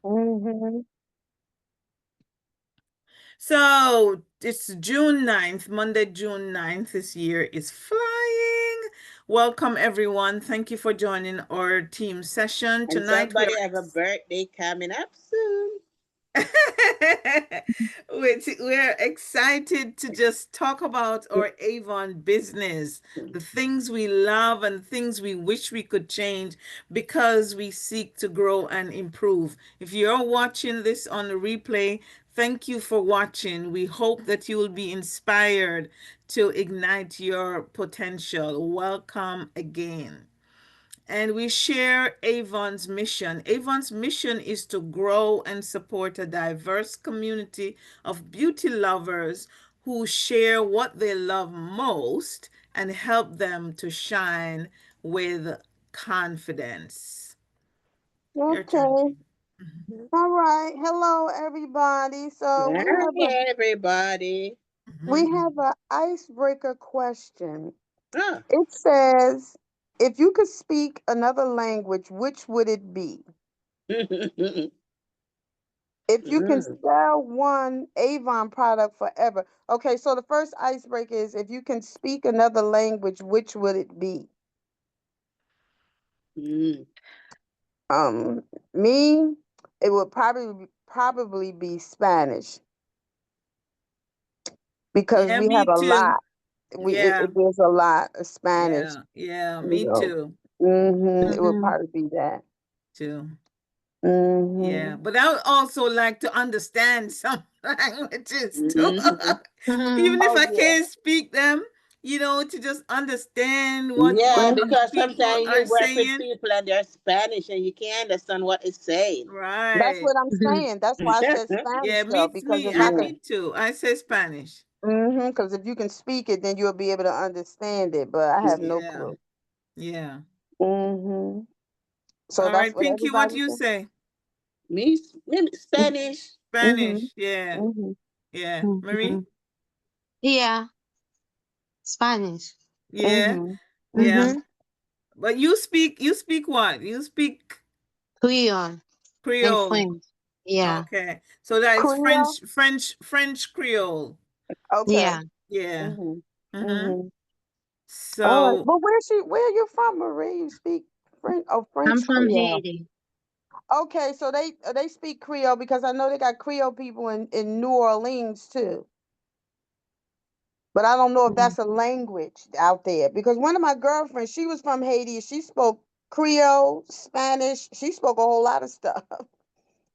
Mm-hmm. So it's June 9th, Monday, June 9th. This year is flying. Welcome, everyone. Thank you for joining our team session. And Tonight, we somebody are have a birthday coming up soon. we're excited to just talk about our Avon business, the things we love and things we wish we could change because we seek to grow and improve. If you're watching this on the replay, thank you for watching. We hope that you will be inspired to ignite your potential. Welcome again. And we share Avon's mission. Avon's mission is to grow and support a diverse community of beauty lovers who share what they love most and help them to shine with confidence. Your turn, Okay. Jean. All right. Hello, everybody. So we have a Hi, everybody. we Mhm. have a icebreaker question. Ah. It says, if you could speak another language, which would it be? If you can Mm. sell one Avon product forever. Okay, so the first icebreaker is, if you can speak another language, which would it be? Mm. Um, Me, it would probably be Spanish because Yeah, we have me a too. lot. Yeah, There's a lot of Spanish, yeah, you me know. too. It would Mhm. probably be that. Too. Yeah, Hmm but I would also like to understand some languages too. Mhm. Even if Oh I yeah. can't speak them, to just understand what Yeah, hmm these because people sometimes you are work with saying. people and they're Spanish and you can't understand what they're saying. That's Right. what I'm saying. That's why I said Spanish Yeah, though, because if I could, me too. I say Spanish. because if you can speak it, then you'll be able to understand it. But I have no Yeah. clue. Yeah. hmm So All that's right, what Pinky, what everybody do you said. say? Me, Spanish. Mm-hmm. Spanish. Yeah. hmm Yeah. Marie? Mhm. Yeah, Spanish. Yeah. hmm Yeah. hmm Mm-hmm. But you speak what? You speak Creole and Creole. French. Yeah, Okay. So that is Creole. French Creole. Okay. yeah. Yeah. hmm Mm-hmm. hmm All right. So But where are you from, Marie? You speak French? Oh, I'm French from Creole. Haiti. Okay, so they speak Creole because I know they got Creole people in New Orleans too. But I don't know if Mhm. that's a language out there because one of my girlfriends, she was from Haiti. She spoke Creole, Spanish. She spoke a whole lot of stuff.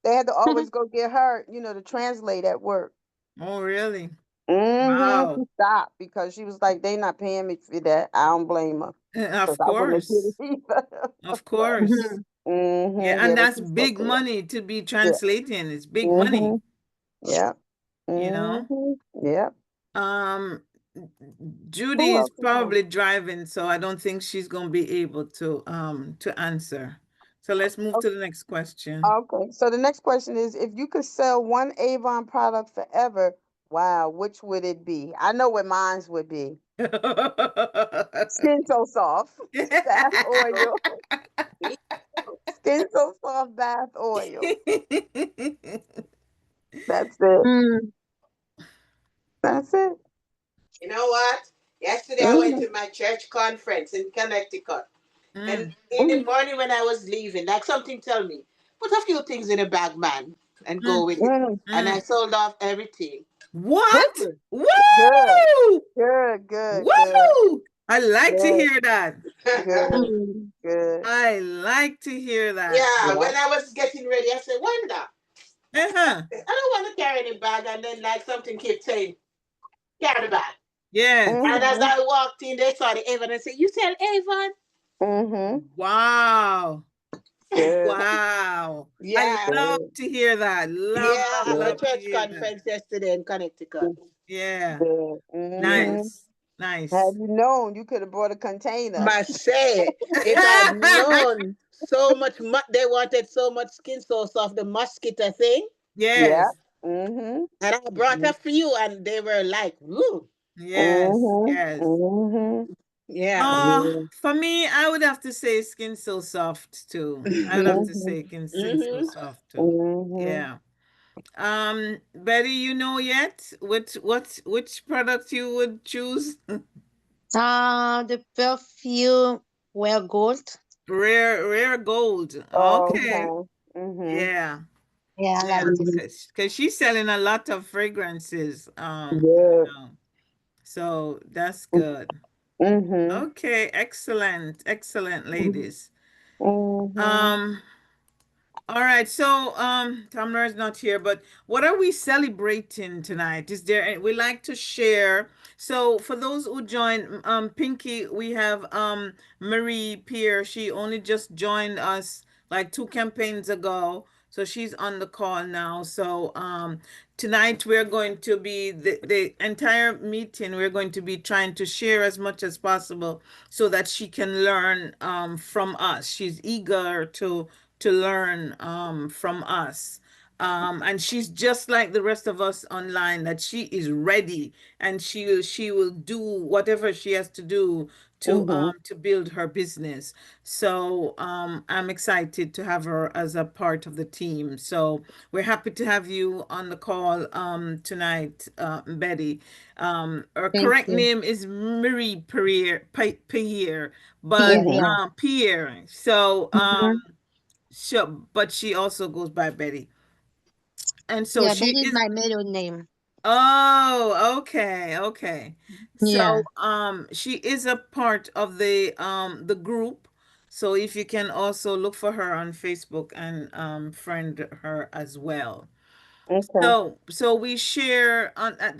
They had to always go get her, to translate at work. oh really? She Wow. stopped because she was like, "They not paying me for that." I don't blame her because Of I wouldn't have did course. it either. Of But course. Yeah, yeah, and but that's she spoke big Creole. money to be Yeah. translating. It's big money, hmm Yeah. you know? Yeah. Um, Judy Who is else is on? probably driving, so I don't think she's gonna be able to answer. So let's move to the next question. Okay. So the next question is, if you could sell one Avon product forever, wow, which would it be? I know what mine's would be. Skin So Soft bath oil. Me. Skin So Soft bath oil. That's it. Mm, That's it. You know what? Yesterday I went hmm to my church conference in Connecticut. And Mm, in the morning when I was leaving, like something tell me, put a few things in a bag, man, and go mm, with it. mm And I mm. sold off everything. What? Good. Good. Woo! Good. Good. Good. Woo! I like to Good. hear that. Good. mm, Good. I like to hear that. Yeah, Yeah. when I was getting ready, I said, Wanda, Uh-huh. I don't want to carry any bag. And then, like, something kept saying, carry the bag. Yes. And as hmm I walked in, they saw the Avon and said, you sell Avon? hmm Wow. Good. Wow. I Yeah. love Good. to hear that. Yeah, Love, I love, have a Good. love to church hear that. conference yesterday in Connecticut. Yeah. Good. hmm Nice. Had Nice. you known, you could have brought a container. But say, if I'd known so much, they wanted so much skin sauce off the mosquito thing, Yeah. Yes. Mhm. and I brought a few, and they were like, "Woo!" Yes. Mhm. Yes. Mhm. Yeah. Yeah. For me, I would have to say Skin So Soft too. I would have to Mm-hmm. Mhm. say Skin So Soft too. Mhm. Yeah. Betty, you know yet which product you would choose? The perfume wear gold. Rare gold. Okay. Okay. Mhm. Yeah. Yeah, I Yeah. like this. Mhm. Cause she's selling a lot of fragrances. Yeah. So that's good. Mhm. Okay, excellent. Excellent, ladies. Mhm. Um, all right, so Tamara is not here, but what are we celebrating tonight? Is there we like to share? So for those who joined, Pinky, we have Marie Pierre. She only just joined us like two campaigns ago, so she's on the call now. So tonight we're going to be the entire meeting. We're going to be trying to share as much as possible so that she can learn from us. She's eager to learn from us. And she's just like the rest of us online, that she is ready and she will do whatever she has to do Mhm. to build her business. So I'm excited to have her as a part of the team. So we're happy to have you on the call tonight, Betty. Her Thank correct you. name is Marie Pierre, but Pierre, Mhm. yeah. Pierre. So Mhm. sure, but she also goes by Betty. And so Yeah, she that is is, my middle name. oh, okay, okay. So Yeah. she is a part of the group. So if you can also look for her on Facebook and friend her as well. Okay. So we share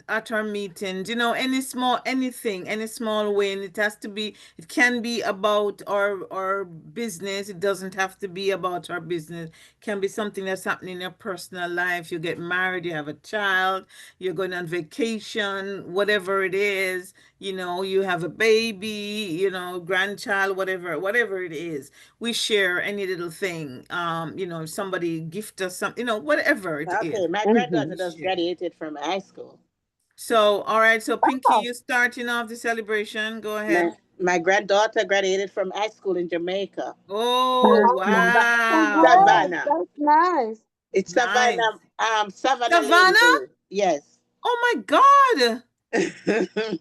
at our meetings, any small anything, any small win. It has to be, it can be about our business. It doesn't have to be about our business. It can be something that's happening in your personal life. You get married, you have a child, you're going on vacation, whatever it is, you have a baby, grandchild, whatever it is. We share any little thing. If somebody gift us something, whatever it is, Okay, my Mhm. granddaughter we just share. graduated from high school. So, all right. So, Pinky, Oh. you starting off the celebration. Go My ahead. my granddaughter graduated from high school in Jamaica. Oh, Oh, Okay. wow. congrats. Savannah. That's nice. It's Nice. Savannah Savannah? Ladybird. Yes. Oh my God.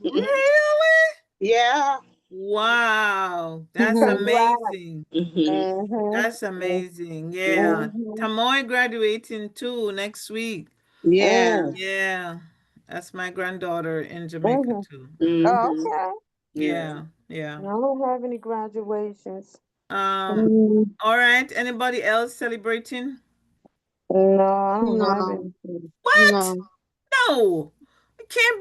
Really? Yeah. Wow. That's Mm-hmm. Congrats. amazing. Hmm. Mhm. That's amazing. Yeah. Mhm. Tamoy graduating too next week. Yeah. Mm. Yeah. That's my granddaughter in Jamaica Mhm. too. Oh, Hmm. okay. Yeah. Yeah. Yeah. I don't have any graduations. Um, Mm. all right. Anybody else celebrating? No, I don't have No, anything. What? no. No. It can't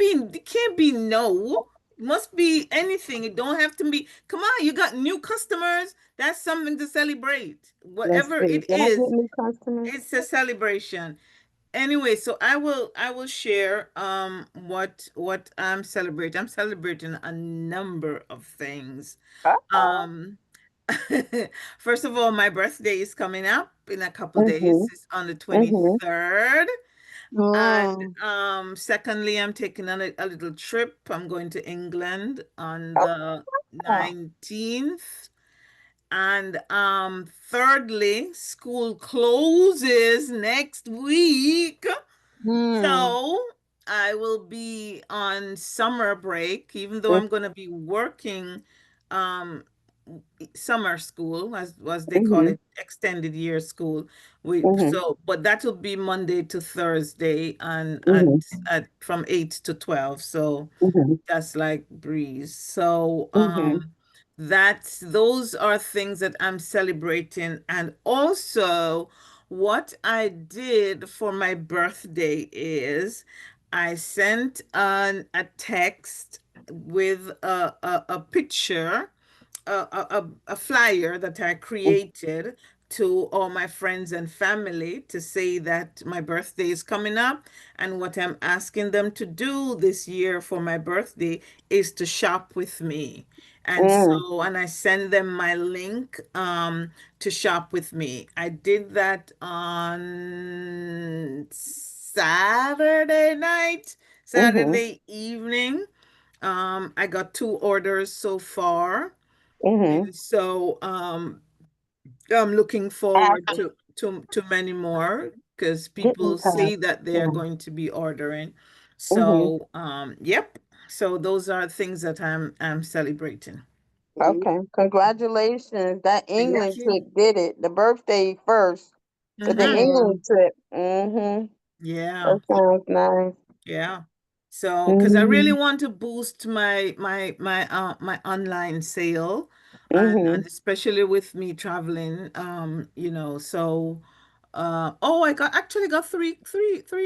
be no. It must be anything. It don't have to be. Come on, you got new customers. That's something to celebrate. Let's Whatever see. it Can I get is, new customers? it's a celebration. Anyway, so I will share what I'm celebrating. I'm celebrating a number of things. Uh-oh. Um First of all, my birthday is coming up in a couple days. Mhm. It's on the Mhm. 23rd. And Oh. secondly, I'm taking a little trip. I'm going to England on the Oh. 19th. And thirdly, school closes next week. Hmm. So I will be on summer break, even though Mhm. I'm going to be working um, summer school, as they call Mhm. it, extended year school. We Mhm. so, but that will be Monday to Thursday, and Mhm. at from 8 to 12. So Mhm. that's like breeze. So Mhm. that's those are things that I'm celebrating. And also what I did for my birthday is I sent a text with a picture, a flyer that I created to all my friends and family to say that my birthday is coming up, and what I'm asking them to do this year for my birthday is to shop with me. And Mm. so, and I send them my link to shop with me. I did that on Saturday night, Mhm. Saturday evening. I got two orders so far. Mm-hmm. And so I'm looking forward After to many more because get me people time. say that they are Yeah. going to be ordering. Mm-hmm. So yep. So those are things that I'm celebrating. Mhm. Okay. Congratulations. That Thank England you. trip did it. The birthday first, but the Mm-hmm. Yeah. England trip. Mm-hmm. Yeah. That sounds nice. Yeah. So, because I really Mm-hmm. want to boost my online sale, Mm-hmm. and especially with me traveling, so oh, I got actually got three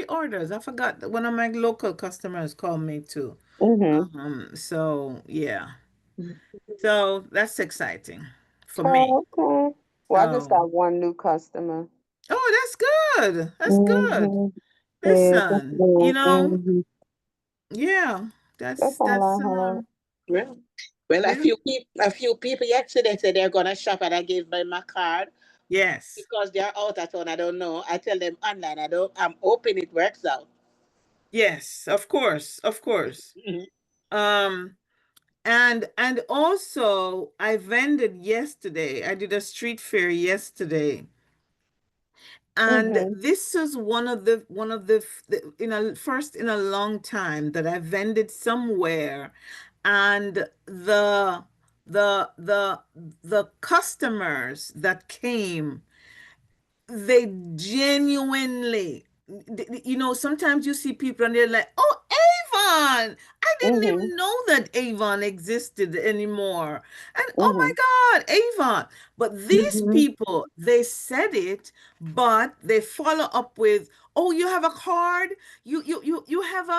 orders. I forgot that one of my local customers called me too. Mm-hmm. So yeah. So that's exciting for me. Oh, okay. Well, I just So, got one new customer. oh, that's good. That's good. Mm-hmm. Yeah, just Listen, one. Mm-hmm. yeah, That's all that's I have. Well, well, yeah. a few people yesterday said they're gonna shop, and I gave them my card Yes. because they're out of town. I don't know. I tell them online. I don't. I'm hoping it works out. Yes, of course, of course. Mhm. Um, and also I vended yesterday. I did a street fair yesterday. And Mm-hmm. this is one of the in a first in a long time that I vended somewhere, and the the customers that came, they genuinely, sometimes you see people and they're like, oh, Avon, I didn't Mm-hmm. even know that Avon existed anymore. And oh Mm-hmm. my God, Avon. But these Mm-hmm. people, they said it, but they follow up with, oh, you have a card, you have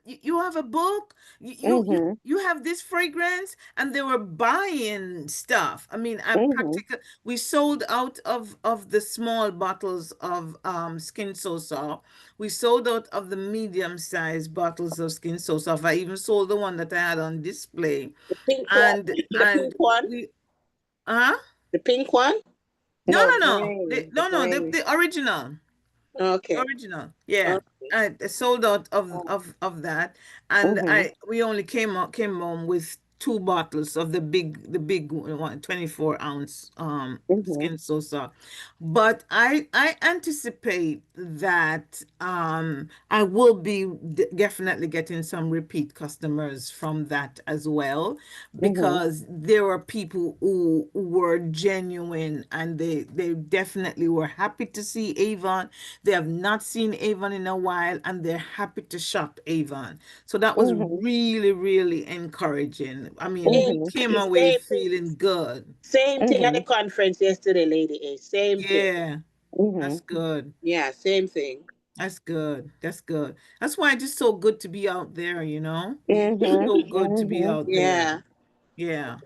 you have a book, Mm-hmm. you have this fragrance, and they were buying stuff. I mean, I Mm-hmm. practically, we sold out of the small bottles of Skin So Soft. We sold out of the medium sized bottles of Skin So Soft. I even sold the one that I had on display. The pink one. And The pink one. we huh? The pink one. No, No, no, the no. green. The No, green. the original. Okay. Original, yeah. Okay. I sold out Oh, of that, and mm-hmm. I we only came home with two bottles of the big one, 24 ounce Mm-hmm. Skin So Soft. But I anticipate that I will be definitely getting some repeat customers from that as well, Mm-hmm. because there were people who were genuine, and they definitely were happy to see Avon. They have not seen Avon in a while, and they're happy to shop Avon. So that was Mm-hmm. really, really encouraging. I mean, we Same Mm-hmm. came thing. away feeling good. Same thing at Mm-hmm. the conference yesterday, Lady A. Same thing. Yeah, Mm-hmm. that's good. Yeah, same thing. That's good. That's good. That's why it's just so good to be out there, you know? Mm-hmm. So good to be Mm-hmm. out there. Yeah. Yeah.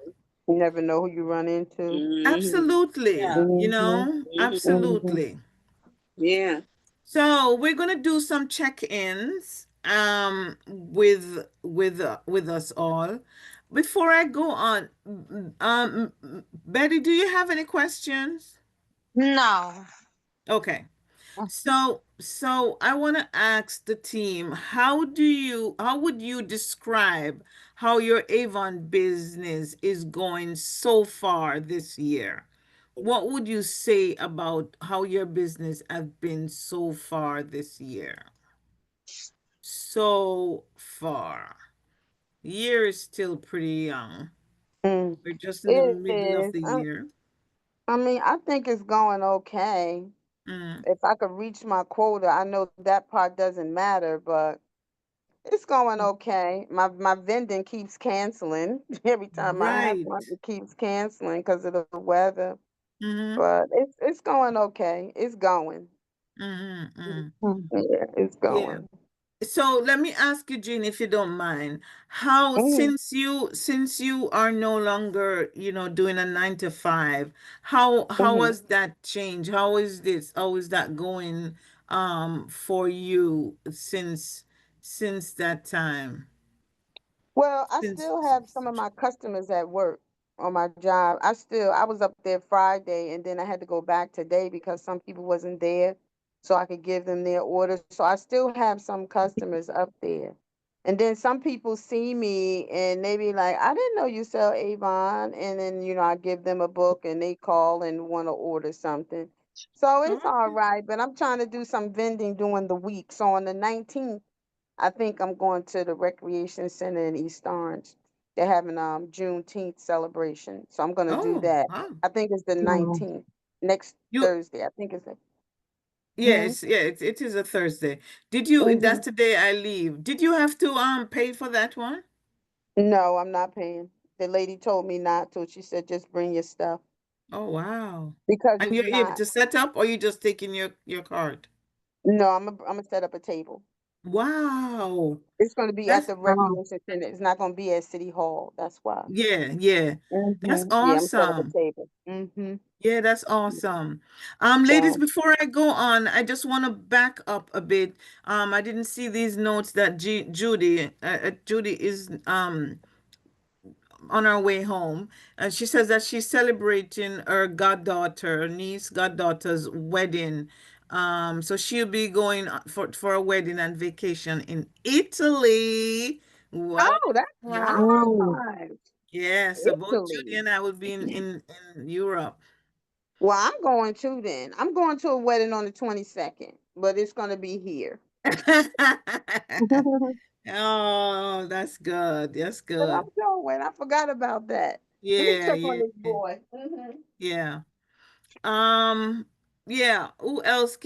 You never know who you run into. Absolutely. Yeah. Mm-hmm. Mm-hmm. Absolutely. Yeah. So we're gonna do some check-ins with us all. Before I go on, Betty, do you have any questions? No. Okay. So I want to ask the team, how would you describe how your Avon business is going so far this year? What would you say about how your business has been so far this year? So far. Year is still pretty young. Mm. We're just in the It middle of is. the year. I mean, I think it's going okay. Mm, If I could reach my quota, I know that part doesn't matter, but it's going okay. My vending keeps canceling. Every time I have right. one, it keeps canceling because of the weather. Mm-hmm. But it's going okay. It's going. Mm-hmm. Mm. Mm. Yeah, it's Yeah. going. So let me ask you, Jean, if you don't mind, how Mm, since you are no longer, doing a 9 to 5, how mhm. has that changed? How is that going for you since that time? Well, I Since still have some of my customers at work on my job. I was up there Friday and then I had to go back today because some people wasn't there so I could give them their orders. So I still have some customers up there. And then some people see me and they be like, I didn't know you sell Avon. And then, I give them a book and they call and want to order something. So it's all Okay. right. But I'm trying to do some vending during the week. So on the 19th, I think I'm going to the Recreation Center in East Orange. They're having Juneteenth celebration. So I'm going to do Oh, that. wow. I think it's the Oh, 19th, next You Thursday. I think it's the. Hmm? Yes, yeah, it is a Thursday. Did you, Hmm. that's the day I leave. Did you have to pay for that one? No, I'm not paying. The lady told me not to. She said just bring your stuff Oh, wow. because And it's you're able not. to set up, or you just taking your card? No, I'm gonna set up a table. Wow. It's gonna be at That's the wow. recreation center. It's not gonna be at City Hall. That's why. yeah, yeah. That's Yeah, I'm set up a awesome. table. Yeah, that's awesome. Ladies, So, before I go on, I just want to back up a bit. I didn't see these notes that Judy is on our way home, and she says that she's celebrating her goddaughter's wedding. So she'll be going for a wedding and vacation in Italy. oh, that's Wow. Oh, nice. Yeah, so both Judy Italy. and I will be in Europe. Well, I'm going to then. I'm going to a wedding on the 22nd, but it's gonna be here. But Oh, that's good. That's I'm good. going. I forgot about that. Let me Yeah, check on yeah, this boy. yeah. Um, yeah. Who else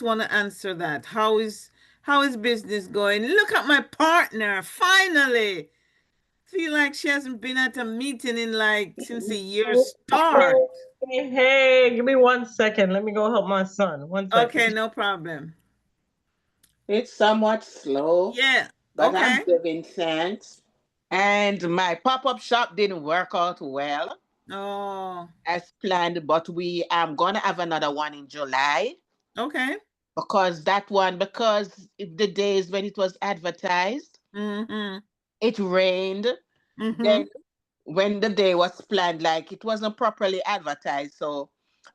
want to answer that? How is business going? Look at my partner, finally. Feel like she hasn't been at a meeting in like since the year start. Hey, hey, give me 1 second. Let me go help my son. 1 second. Okay, no problem. It's somewhat slow, Yeah. but I'm Okay. giving thanks. And my pop-up shop didn't work out well Oh, as planned, but we am gonna have another one in July okay. because the days when it was advertised, Mm-hmm. it rained. Mm-hmm. Then when the day was planned, like it wasn't properly advertised, so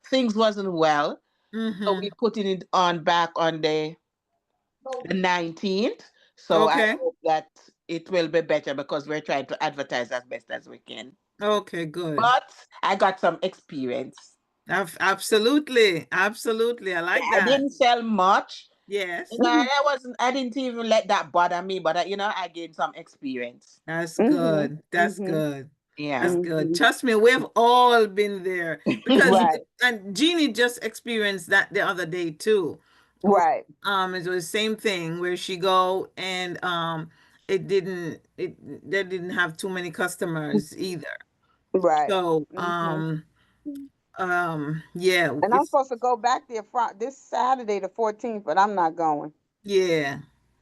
things wasn't well. So we Mm-hmm. putting it on back on the 19th. So I Okay. hope that it will be better because we're trying to advertise as best as we can. Okay, good. But I got some experience. Absolutely. Absolutely. I like I that. didn't sell much. Yes. I didn't even let that bother me, but I gained some experience. That's Mhm. good. That's Mhm. good. That's Yeah. good. Mhm. Trust me, we've all been there because Right. and Jeannie just experienced that the other day too. Where, Right. it was the same thing where she go and it they didn't have too many customers either. Right. So Mhm. yeah, And I'm supposed to go back there this Saturday, the 14th, but I'm not going. yeah,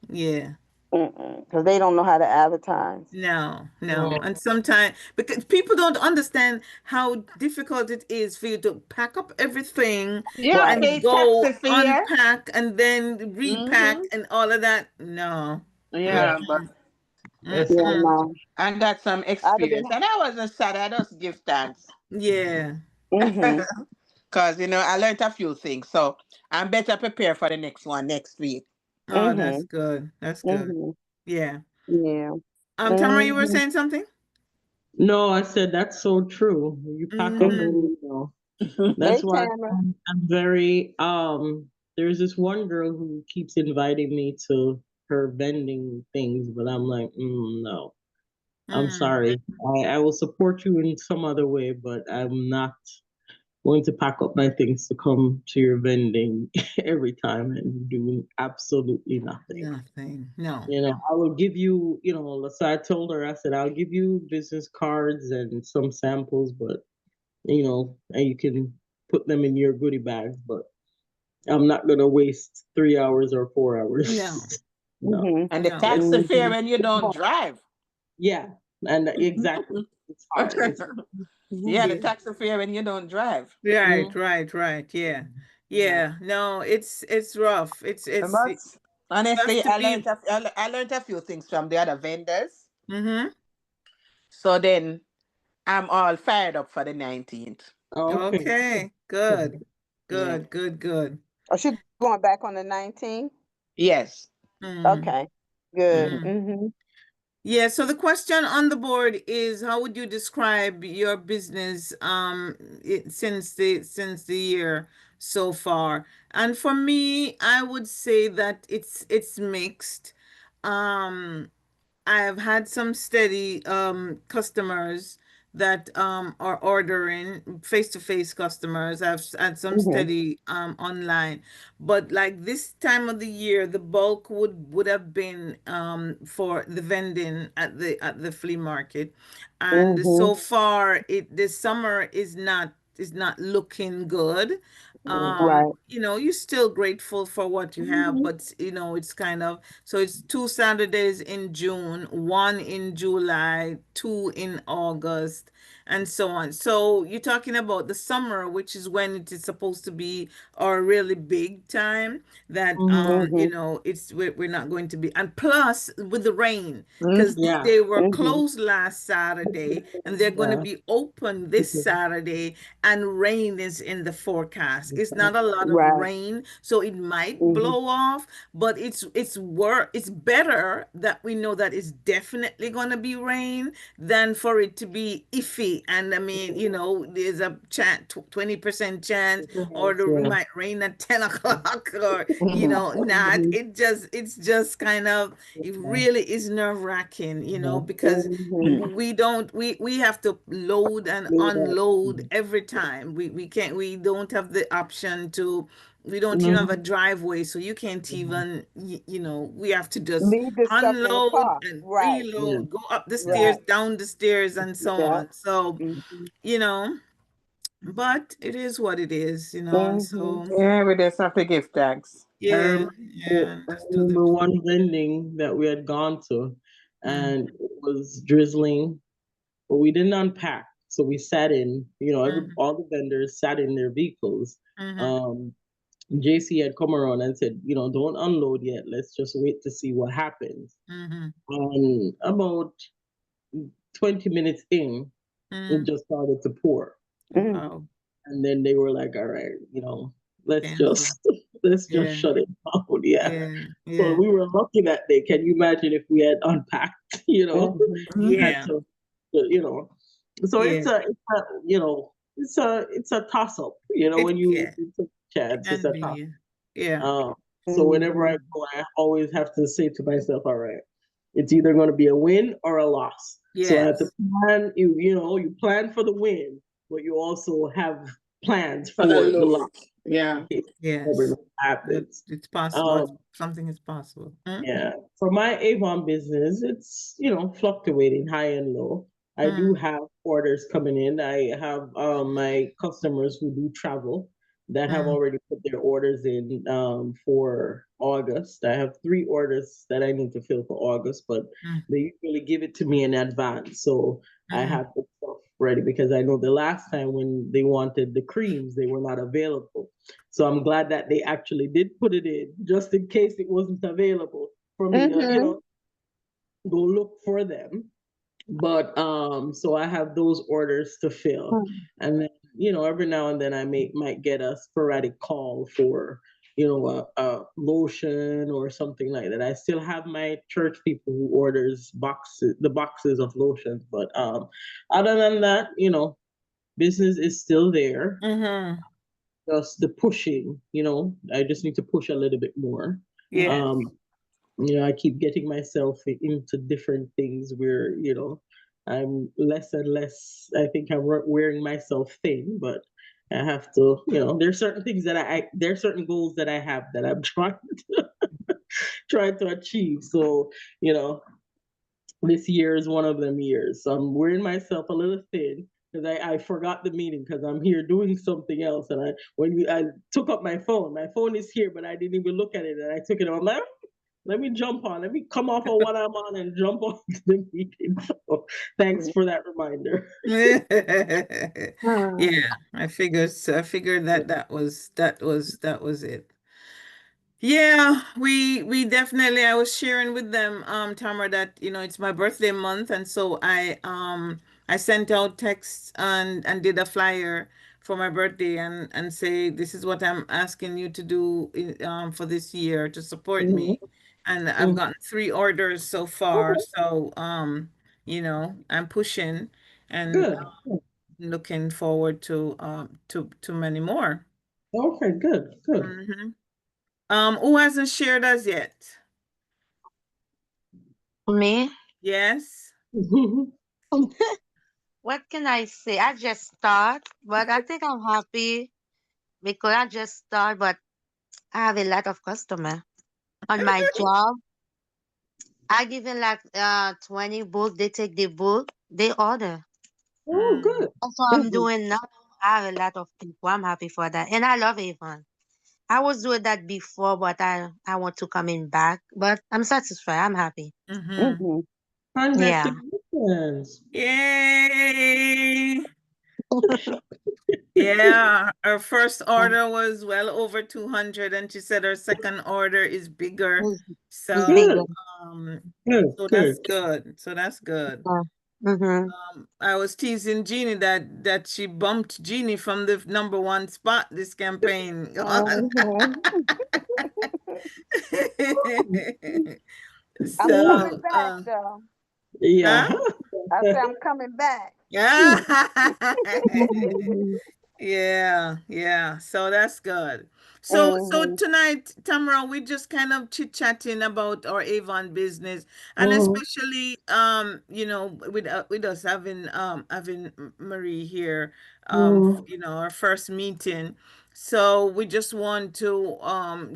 yeah. Because they don't know how to advertise. No, no. Mm. And sometimes because people don't understand how difficult it is for you to pack up everything You Right. and pay go taxi fare. unpack and then repack Mm-hmm. and all of that. No. Yeah. Yeah, but Mm, Yeah. listen, mm. No. I got some I'd have experience, been. and I wasn't sad. I just give thanks. Yeah. Mhm. Because I learned a few things. So I'm better prepared for the next one next week. Oh, that's Mhm. good. That's good. Mhm. Yeah. Yeah. Tamara, you were Mhm. saying something? No, I said that's so true. You pack up Mm-hmm. Mhm. and Hey, that's why Tamara. I'm very there's this one girl who keeps inviting me to her vending things, but I'm like, no. I'm Mm. sorry. I will support you in some other way, but I'm not going to pack up my things to come to your vending every time and do absolutely nothing. Nothing. No. I will give you, so I told her, I said, I'll give you business cards and some samples, but, and you can put them in your goodie bags, but I'm not going to waste 3 hours or 4 hours. No. No. Mhm. And the No. taxi fare Mhm. when you don't drive. Yeah. And exactly. It's hard. It's Yeah, the Mhm. Yeah. taxi fare when you don't drive. Right, mm, right, right. Yeah. Yeah. Yeah. No, it's rough. But You have honestly, to be I learned a few things from the other vendors. mm-hmm. So then I'm all fired up for the 19th. okay. Okay. Good. Yeah. Good. Oh, she going back on the 19th? Yes. Mm. Okay. good. Mm. Mm-hmm. Yeah, so the question on the board is how would you describe your business since the year so far? And for me, I would say that it's mixed. Um I have had some steady customers that are ordering face-to-face customers. I've had some Mm-hmm. steady online. But like this time of the year, the bulk would have been for the vending at the flea market. And Mm-hmm. so far it this summer is not looking good. Right. You're still grateful for what you have, but it's kind of so it's two Saturdays in June, one in July, two in August, and so on. So you're talking about the summer, which is when it is supposed to be our really big time. That Mm-hmm. Mm-hmm. we're not going to be, and plus with the rain, because Mm-hmm. Yeah. they were Mm-hmm. closed last Saturday, and they're going to Yeah. be open this Saturday, and rain is in the forecast. It's not a lot of Right. rain, so it might Mm-hmm. blow off, but it's better that we know that it's definitely going to be rain than for it to be iffy. And I mean, there's a 20% chance, or Yes, it yeah. might rain at 10 o'clock, or Mm-hmm. not. Mm-hmm. It's just kind of, it really is nerve-wracking, because Mm-hmm. we have to load and Yeah. unload every time. We don't have the option to, we don't even have a Mm-hmm. driveway, so you can't even, we have to just Leave the stuff in the unload car. and Right. Yeah. reload, go up the stairs, Right. down the stairs, and so Yeah. on. So, Mm-hmm. you know, but it is what it is. Mm-hmm. So Yeah, we just have to give thanks. I yeah, remember, yeah, I just do the remember one vending that we had gone to, mm, and it was drizzling, but we didn't unpack. So we sat in, mm, all the vendors sat in their vehicles. mm, Um, JC had come around and said, don't unload yet. Let's just wait to see what happens. mm, And about 20 minutes in, it mm. just started to pour. Mm-hmm. Wow, And then they were like, all right, let's painful. just let's just Yeah, shut it down. Yeah. yeah, So yeah, we were lucky that day. Can you imagine if we had unpacked, Mm-hmm. had yeah, so yeah. it's a toss up, It when yeah, you take a chance, it's can a toss. be. Yeah. So whenever I Mm-hmm. go, I always have to say to myself, all right, it's either going to be a win or a loss. So I have to Yes. plan. You plan for the win, but you also have plans For the for the loss. look. Yeah. It never Yes. That happens. it's possible. Um, Something is possible. Mm, yeah. For my Avon business, it's fluctuating high and low. I do mm, have orders coming in. I have my customers who do travel that have mm, already put their orders in for August. I have 3 orders that I need to fill for August, but mm, they usually give it to me in advance. So I mm, have the stuff ready because I know the last time when they wanted the creams, they were not available. So I'm glad that they actually did put it in just in case it wasn't available for me to, Mm-hmm. go look for them. But so I have those orders to fill. And then, every now and then I might get a sporadic call for, a lotion or something like that. I still have my church people who orders the boxes of lotions. But other than that, business is still there. mm-hmm. Just the pushing, I just need to push a little bit more. Yes. Um, I keep getting myself into different things where, I'm less and less, I think I'm wearing myself thin, but I have to, there's certain things that there's certain goals that I have that I'm trying to achieve. So, you know, this year is one of them years. So I'm wearing myself a little thin because I forgot the meeting because I'm here doing something else. And I took up my phone is here, but I didn't even look at it. And I took it. I'm like, let me jump on. Let me come off of what I'm on and jump on to the meeting. So thanks for that reminder. Yeah, I figured that was it. Yeah, we definitely, I was sharing with them, Tamara, that it's my birthday month, and so I sent out texts and did a flyer for my birthday, and say this is what I'm asking you to do for this year to support Mhm. me. and I've Mm. gotten 3 orders so far. Okay, So, I'm pushing and good. looking forward to many more. Okay, good, good. Hmm. Who hasn't shared us yet? Me? Yes. What can I say? I just start, but I think I'm happy because I just start, but I have a lot of customer on my job. I give them like 20 book. They take the book, they order. Oh, Mm, good. That's what I'm Mhm. doing now. I have a lot of people. I'm happy for that, and I love Avon. I was doing that before, but I want to come in back. But I'm satisfied. I'm happy. mm-hmm. Mhm. Yeah. Congratulations. Yay. Yeah, her first order was well over 200, and she said her second order is bigger. It's, it's So, bigger. Good, um, good, so that's good. good. So that's good. Yeah. Mm-hmm. I was teasing Jeannie that she bumped Jeannie from the #1 spot this campaign. Mhm. I'm Yeah. coming So, back though. huh? Yeah. I say I'm coming back. Yeah, yeah. So that's good. So Mhm. tonight, Tamara, we just kind of chit-chatting about our Avon business, and Mhm, especially with us having Marie here, mhm, our first meeting. So we just want to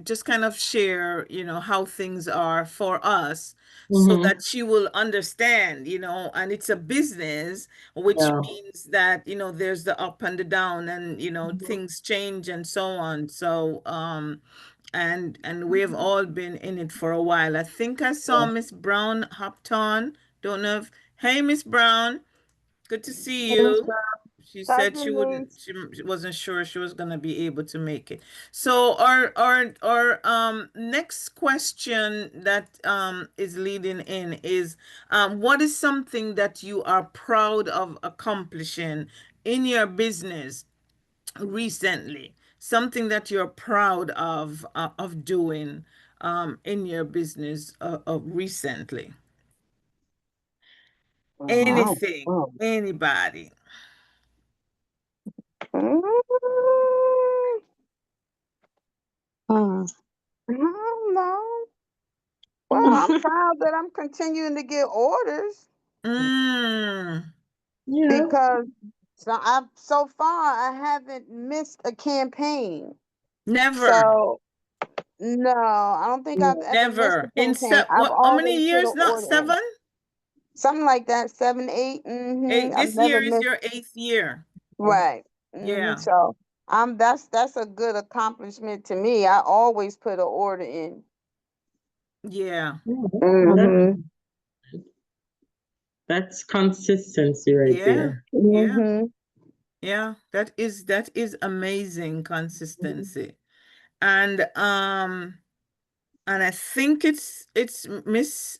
just kind of share, how things are for us so mhm. that she will understand, and it's a business, which Yeah. means that, there's the up and the down, and, Mhm. things change and so on. So, and we've all been in it for a while. I think I saw Yeah. Miss Brown hopped on. Don't know if, hey, Miss Brown, good to see you. She said she Cousin wouldn't, Lynch. she wasn't sure she was gonna be able to make it. So our next question that is leading in is, what is something that you are proud of accomplishing in your business recently? Something that you're proud of doing in your business recently. Wow. Anything, Wow. anybody. Mm, Mm. I don't know. Well, I'm proud that I'm continuing to get orders Mm, Yeah. because so far I haven't missed a campaign. never, So no, I don't think I've ever missed a never. campaign. I've What? How many always put an years now? order in. 7, Something like that, 7, 8. 8. I've This never year is missed. your 8th year. Right. Yeah, So that's a good accomplishment to me. I always put an order in. yeah, Yeah. That, Mhm. that's consistency right yeah, there. yeah, Mhm. yeah. That is amazing consistency. And I think it's Miss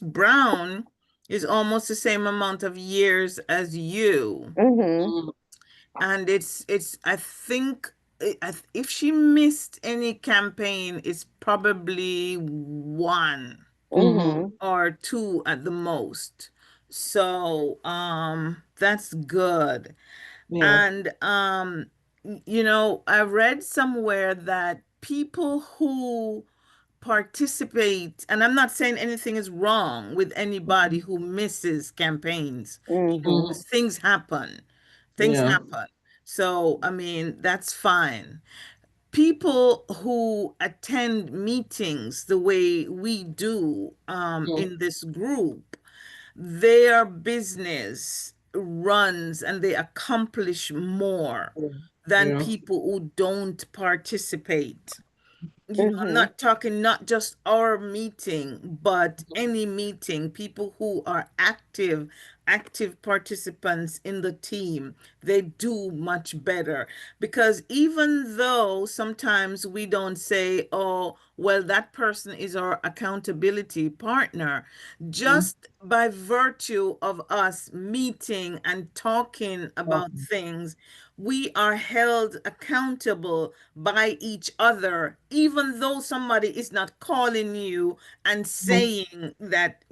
Brown is almost the same amount of years as you. Mhm. Mhm. And it's I think if she missed any campaign, it's probably one Mhm. Mhm. or two at the most. So that's good. Yeah. And I read somewhere that people who participate, and I'm not saying anything is wrong with anybody who misses campaigns, Mhm. Mhm. 'cause things happen. Things Yeah. happen. So, I mean, that's fine. People who attend meetings the way we do Mhm. in this group, their business runs and they accomplish more than Yeah. people who don't participate. I'm Mhm. not talking not just our meeting, but any meeting, people who are active active participants in the team, they do much better. Because even though sometimes we don't say, oh, well, that person is our accountability partner, just by virtue of us meeting and talking about things, we are held accountable by each other, even though somebody is not calling you and saying that,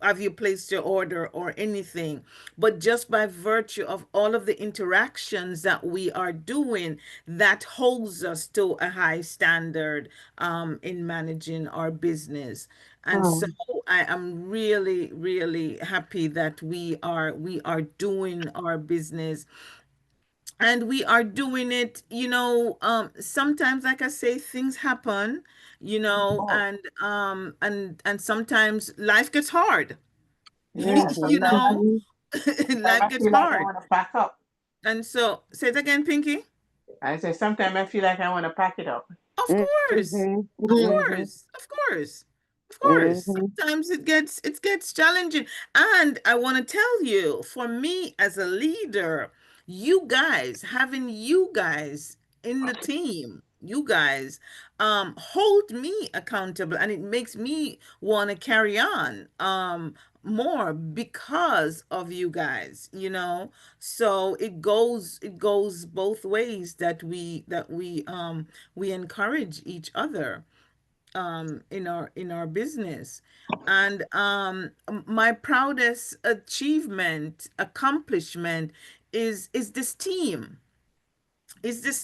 have you placed your order or anything. But just by virtue of all of the interactions that we are doing, that holds us to a high standard in managing our business. And so Mm. I am really, really happy that we are doing our business, and we are doing it, sometimes, like I say, things happen, and sometimes life gets hard. you Mhm. know Sometimes life I gets feel like I hard. want to pack up. And so, say it again, Pinky. I say sometimes I feel like I want to pack it up. Of course. Mhm. Of Mhm. course. Of course. Of course. Mhm. Sometimes it gets challenging. And I want to tell you, for me as a leader, having you guys in the team, you guys hold me accountable, and it makes me want to carry on more because of you guys. So it goes both ways, that we encourage each other in our business. And my proudest accomplishment is this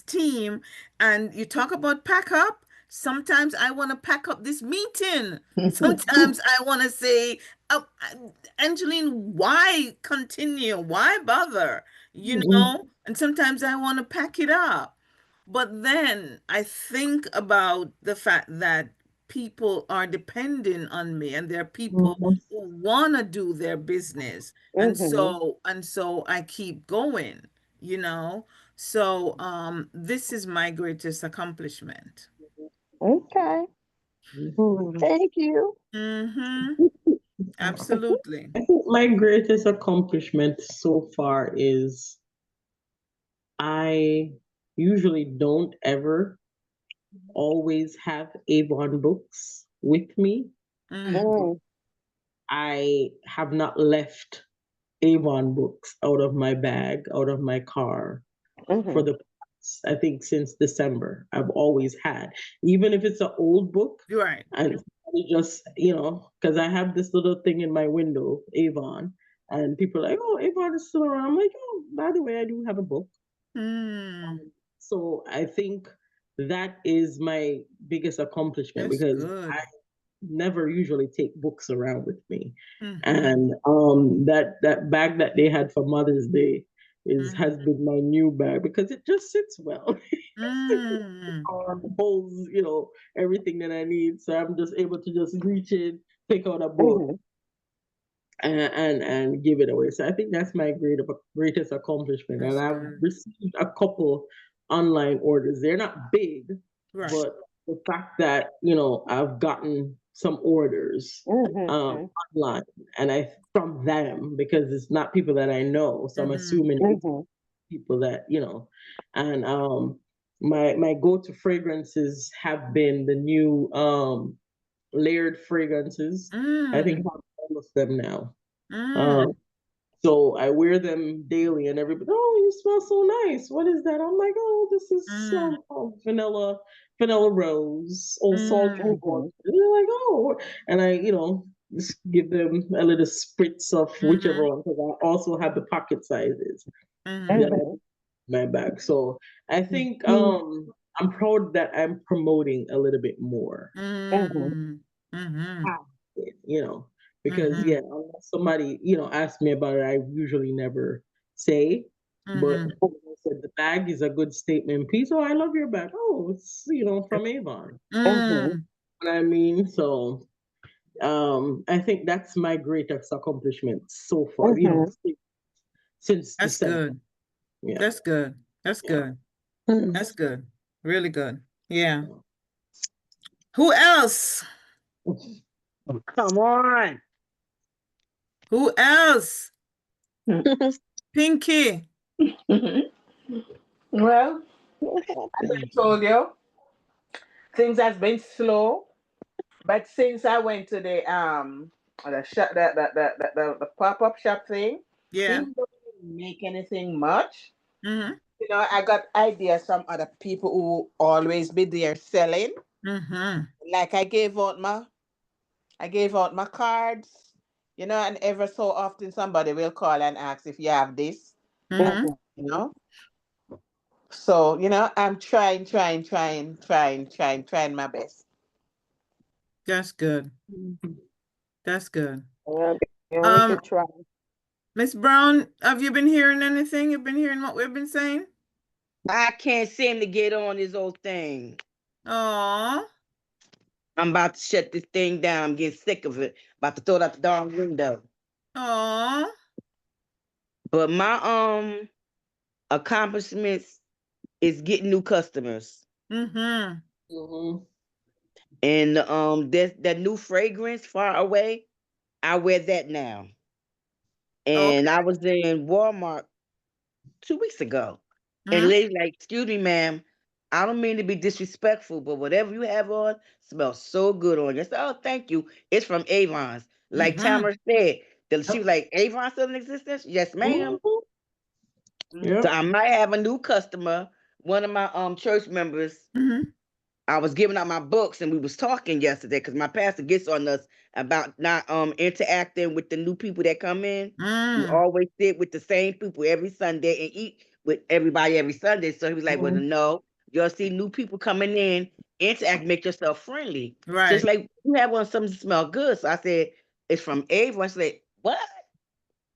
team. And you talk about pack up. Sometimes I want to pack up this meeting. Sometimes I want to say, oh, Angeline, why continue? Why bother? And sometimes I want to pack it up. But then I think about the fact that people are depending on me, and there are people who want to do their business. And Mhm. so I keep going, you know. So this is my greatest accomplishment. Okay. Thank you. Mm-hmm. Absolutely. I think my greatest accomplishment so far is I usually don't ever always have Avon books with me. Mm, Mm. I have not left Avon books out of my bag, out of my car for Mhm. the past, I think since December. I've always had, even if it's an old book, you're right. and somebody just, because I have this little thing in my window, Avon, and people are like, oh, Avon is still around. I'm like, oh, by the way, I do have a book. Mm, So I think that is my biggest accomplishment that's because I good. never usually take books around with me. Mm-hmm. And that bag that they had for Mother's Day is Mm-hmm. has been my new bag because it just sits well. Mm, Holds, everything that I need. So I'm just able to just reach in, pick out a book, Mhm. and give it away. So I think that's my greatest accomplishment. And that's I've good. received a couple online orders. They're not big, Right. but the fact that I've gotten some orders Mhm. online, and I from them because it's not people that I know. So I'm Mm-hmm. assuming it's Mhm. people that and my go-to fragrances have been the new layered fragrances. I think Mm, I have all of them now. mm, Um, so I wear them daily, and everybody, oh, you smell so nice. What is that? I'm like, oh, this is mm, vanilla rose, or sultry mm, water. Mhm. And they're like, oh, and I, just give them a little spritz of whichever mm-hmm. one because I also have the pocket sizes Mm-hmm. that I Mhm. my bag. So I think I'm proud that I'm promoting a little bit more. Mhm. Mm, mm-hmm. You know, because Mm-hmm. yeah, unless somebody, asks me about it, I usually never say. But Mm-hmm. like I said, the bag is a good statement piece. Oh, I love your bag. Oh, it's from Avon. Mhm. Mm, You know what I mean? So I think that's my greatest accomplishment so far, Mhm. since that's December. good. Yeah. That's good. That's Yeah. good. Mhm. That's good. Really good. Yeah. Who else? Come on. Who else? Pinky. Well, as I told you, things has been slow, but since I went to the shop, the pop up shop thing, Yeah. even though I didn't make anything much, Mm-hmm. I got ideas from other people who always be there selling. Mm-hmm. Like I gave out my cards, and ever so often somebody will call and ask if you have this, Mm-hmm. you know. So, I'm trying my best. That's good. That's good. Yeah, we could Um, try. Miss Brown, have you been hearing anything? You've been hearing what we've been saying? I can't seem to get on this old thing. Oh. I'm about to shut this thing down. I'm getting sick of it. About to throw it out the darn window. Oh. But my accomplishments is getting new customers. Mm-hmm. Mhm. And that new fragrance far away, I wear that now. And Okay. I was in Walmart 2 weeks ago. And Mm-hmm. lady like, excuse me, ma'am. I don't mean to be disrespectful, but whatever you have on smells so good on you. I said, oh, thank you. It's from Avon's. Like Mm-hmm. Tamara said, she was Yep. like, Avon still in existence? Yes, ma'am. Mhm. So Yep. I might have a new customer. One of my church members, Mm-hmm. I was giving out my books and we was talking yesterday because my pastor gets on us about not interacting with the new people that come in. We Mm. always sit with the same people every Sunday and eat with everybody every Sunday. So he was like, well, Mhm. no, you'll see new people coming in, interact, make yourself friendly. So it's Right. like, you have one something smell good. So I said, it's from Avon. I said, what?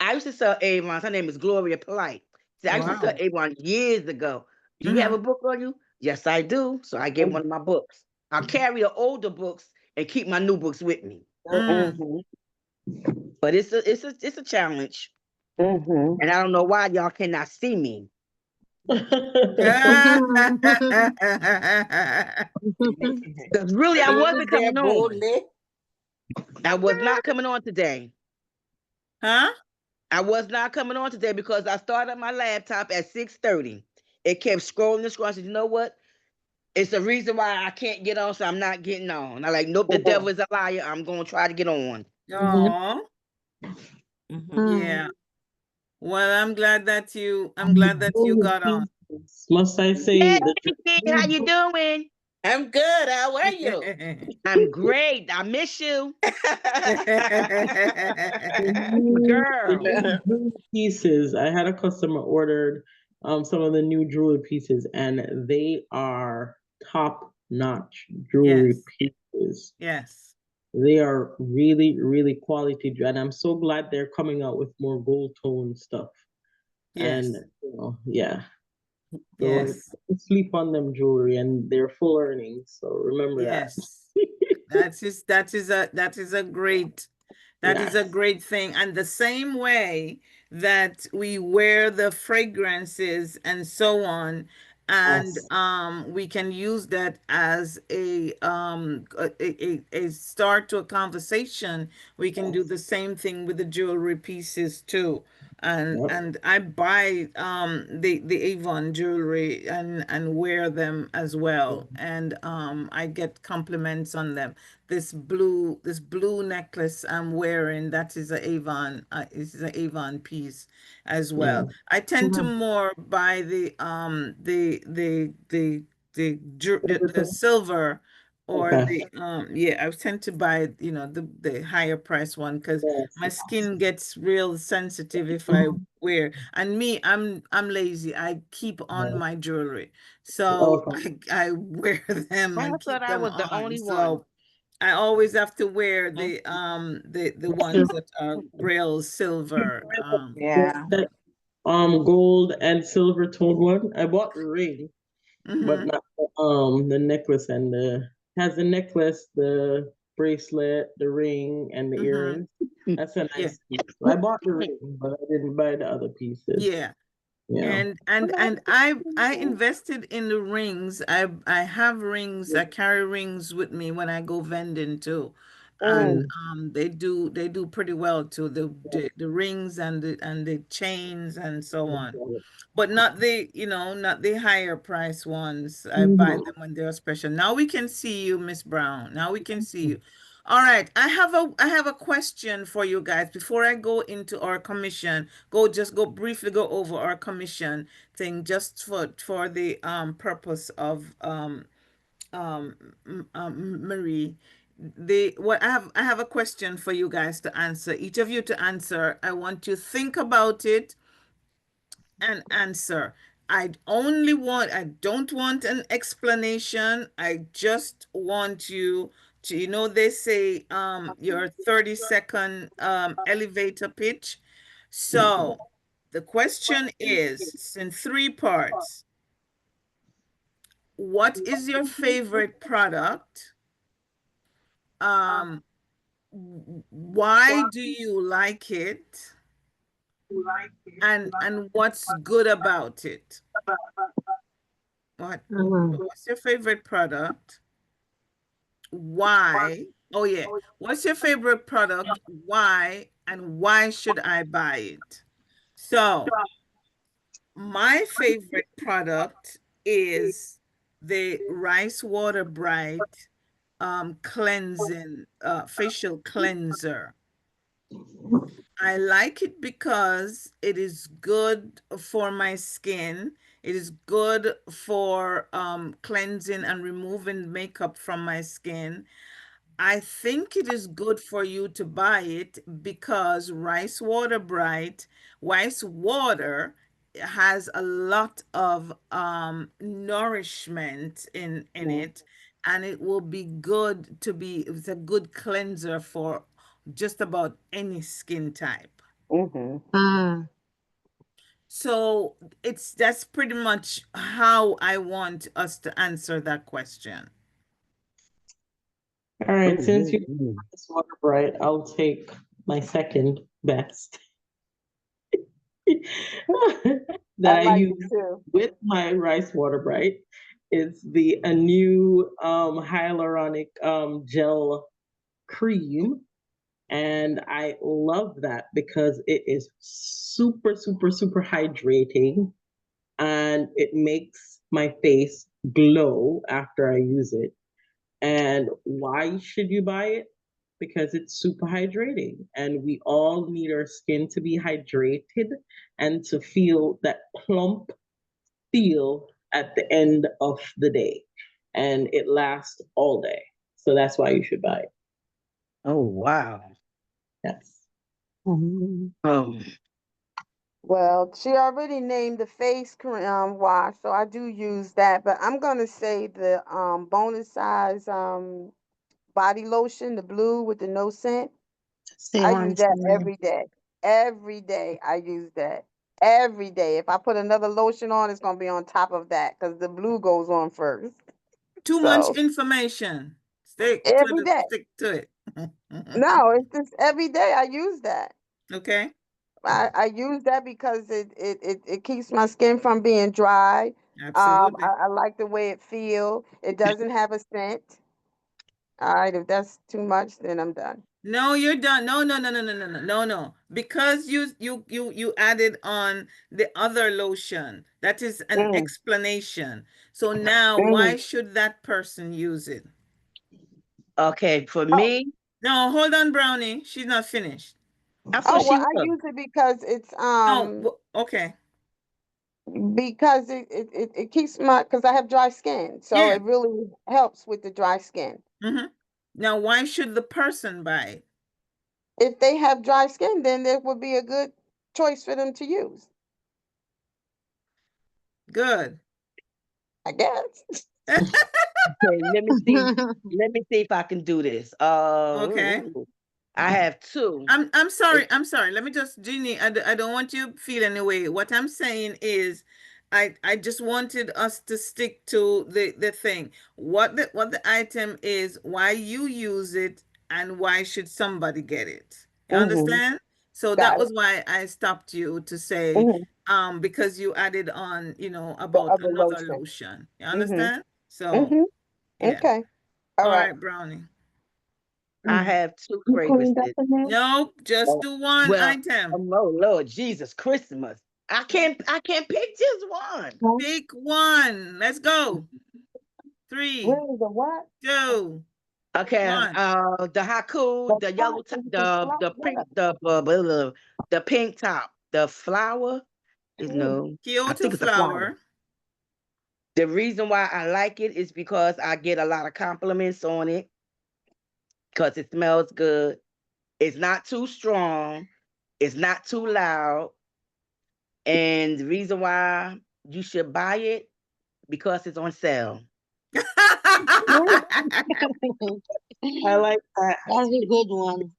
I used to sell Avon. Her name is Gloria Polite. See, I used to sell Wow. Avon years ago. Do you have Mm-hmm. a book on you? Yes, I do. So I gave one of my books. I carry the older books and keep my new books with me. Mm. Mm-hmm. But it's a challenge. Mm-hmm. And I don't know why y'all cannot see me. Because really I Hold wasn't it there coming on. boldly. I was not coming on today. Huh? I was not coming on today because I started my laptop at 6:30. It kept scrolling and scrolling. I said, you know what? It's the reason why I can't get on, so I'm not getting on. I like, nope, the devil is a liar. I'm gonna try to get on. Mhm. Oh. Mhm. Yeah. Well, I'm glad that you got on. Must I Hey, say the kid, how you doing? I'm good. How are you? I'm great. I miss you, the girl. new jewelry pieces? I had a customer ordered some of the new jewelry pieces, and they are top notch jewelry Yes. pieces. Yes. They are really, really quality, and I'm so glad they're coming out with more gold tone stuff. And Yes. yeah, don't Yes. sleep on them jewelry, and they're full earnings. So remember that. Yes. That is a Yes. great thing. And the same way that we wear the fragrances and so on, and Yes. we can use that as a start to a conversation. We can do Yes. the same thing with the jewelry pieces too. and Yep. and I buy the Avon jewelry and wear them as well, and I get compliments on them. This blue necklace I'm wearing, that is an Avon piece as Yeah. well. I tend to more buy the silver, or Okay. I tend to buy, the higher price one, because Yes. my skin gets real sensitive if I wear. And me, I'm lazy. I keep on Yeah. my jewelry. So Okay. I wear them I and thought keep I them was the on. only one. So I always have to wear Hmm? the ones that are real silver. Yeah. That gold and silver toned one. I bought the ring, but Mhm. not the necklace, and the has the necklace, the bracelet, the ring, and the Mhm. earrings. That's a Yeah. nice piece. So I bought the ring, but I didn't buy the other pieces. Yeah. Yeah. And I invested in the rings. I have rings. I carry rings with me when I go vending too. and Mm. Mm. they do pretty well too. The rings and the chains and so on. But not the, not the higher price ones. I buy Mhm. them when they're special. Now we can see you, Miss Brown. Now we can see you. All right. I have a question for you guys before I go into our commission. Go briefly go over our commission thing just for the purpose of Marie. I have a question for you guys to answer. Each of you to answer. I want you to think about it and answer. I don't want an explanation. I just want you to, they say your 30-second elevator pitch. So the question is, it's in three parts. What is your favorite product? Um, why do you like it? And what's good about it? What Mhm. what's your favorite product? Why? Oh yeah. What's your favorite product? Why? And why should I buy it? So, my favorite product is the Rice Water Bright cleansing facial cleanser. I like it because it is good for my skin. It is good for cleansing and removing makeup from my skin. I think it is good for you to buy it because rice water has a lot of nourishment in Mm. it, and it will be good to be, it's a good cleanser for just about any skin type. Mhm. Mm. So that's pretty much how I want us to answer that question. All right, since you Mhm. this water bright, I'll take my second best that I I like use it too. with my rice water bright. It's the a new hyaluronic gel cream, and I love that because it is super super super hydrating, and it makes my face glow after I use it. And why should you buy it? Because it's super hydrating. And we all need our skin to be hydrated and to feel that plump feel at the end of the day. And it lasts all day. So that's why you should buy it. Oh wow. Yes. Mhm. Oh, Well, she already named the face wash, so I do use that. But I'm gonna say the bonus size body lotion, the blue with the no scent. Say I one use that thing. every day. Every day I use that. Every day. If I put another lotion on, it's gonna be on top of that because the blue goes on first. Too much So information. every day. Stick to it. No, it's just every day I use that. Okay, I use that because it keeps my skin from being dry. absolutely. I like the way it feel. It doesn't have a scent. All right, if that's too much, then I'm done. No, you're done. No, no, no, no, no, no, no, no, no. Because you added on the other lotion. That is an Mm, explanation. So now, mm. why should that person use it? okay. For Oh, me, No, hold on, Brownie. She's not finished. I oh thought well, she I was. use it because it's No, okay. because it keeps my because I have dry skin, so Yeah. it really helps with the dry skin. Mm-hmm. Now, why should the person buy it? If they have dry skin, then it would be a good choice for them to use, Good. I guess. Okay, let me see. Let me see if I can do this. Okay. I have two. I'm It, sorry. I'm sorry. Let me just, Jeannie, I don't want you to feel any way. What I'm saying is I just wanted us to stick to the thing. What the item is, why you use it, and why should somebody get it. You Hmm. understand? So that Got was it. why I stopped you to say Hmm. because you added on, The about other another lotion. lotion. You Hmm. understand? So, Hmm. yeah. Okay. All All right. right, Brownie. I have two You cleaned up fragrances. in there? Nope, just Oh, do one well, item. oh Lord Jesus, Christmas. I can't pick just one. Huh? Pick one. Let's go. Three, Where is the what? two, Okay, one. the haku, The the pot? yellow top, Is it the flop? pink, What? the pink top, the flower is Mm. no. I Kyoto think it's a flower. flower. The reason why I like it is because I get a lot of compliments on it because it smells good. It's not too strong. It's not too loud. And the reason why you should buy it because it's on sale. Mm. I like that. That's a good one.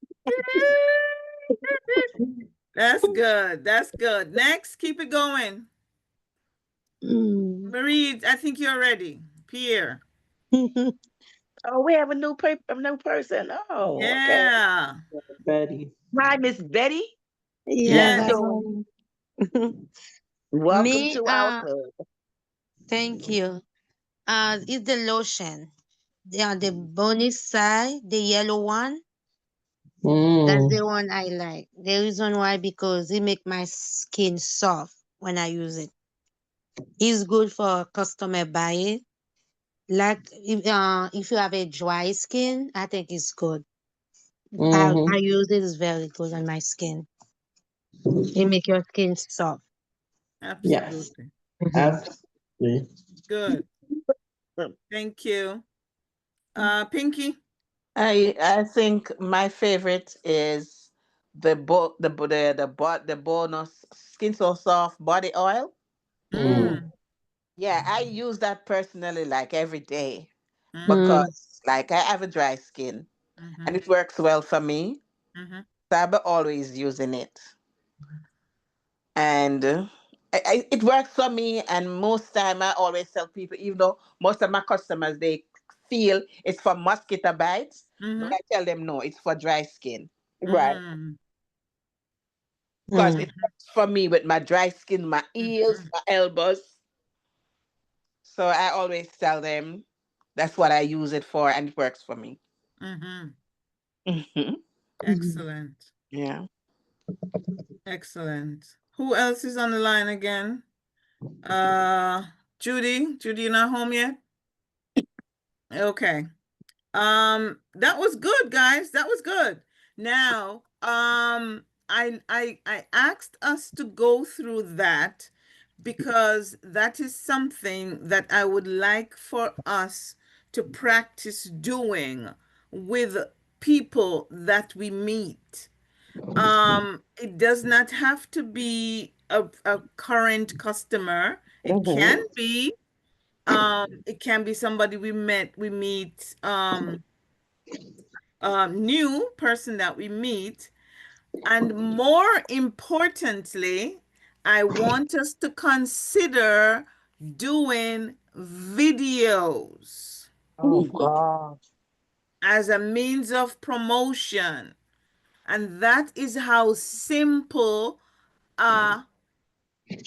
That's good. That's good. Next, keep it going. Mm. Marie, I think you're ready. Pierre. Oh, we have a new person. Oh, okay. Yeah. Betty. Hi, Miss Betty. How Yeah, you Yes. that's doing? one. Welcome Me, to our club. thank you. It's the lotion. Yeah, the bony side, the yellow one. That's Mm. the one I like. The reason why, because it make my skin soft when I use it. It's good for customer buy it. Like if you have a dry skin, I think it's good. I Mm-hmm. use it, it's very good on my skin. It make your skin soft. Yes. Absolutely. Mhm. Absolutely. Good. Thank you. Pinky. I think my favorite is the bonus skin so soft body oil. Mm. Mm. Yeah, I use that personally like every day Mm-hmm. Mm. because like I have a dry skin Mm-hmm. and it works well for me. Mm-hmm. So I've been always using it. And it works for me, and most time I always tell people, even though most of my customers they feel it's for mosquito bites, but Mm-hmm. I tell them no, it's for dry skin Right. Mm-hmm. because Mm. it works for me with my dry skin, my ears, Mm-hmm. my elbows. So I always tell them that's what I use it for, and it works for me. Mm-hmm. Hmm. Mhm. Excellent. Yeah. Excellent. Who else is on the line again? Uh, Judy. Judy, you're not home yet? Okay. That was good, guys. That was good. Now, I asked us to go through that because that is something that I would like for us to practice doing with people that we meet. It does not have to be a current customer. It can Mm-hmm. be it can be somebody we meet new person that we meet. And more importantly, I want us to consider doing videos Oh God. as a means of promotion. And that is how simple a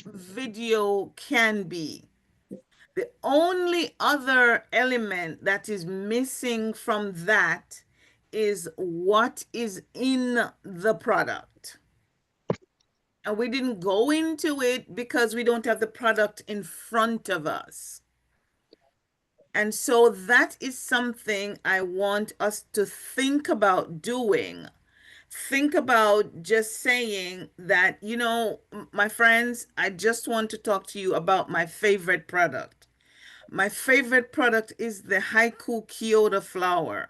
video can be. The only other element that is missing from that is what is in the product. And we didn't go into it because we don't have the product in front of us. And so that is something I want us to think about doing. Think about just saying that, my friends, I just want to talk to you about my favorite product. My favorite product is the Haiku Kyoto flower.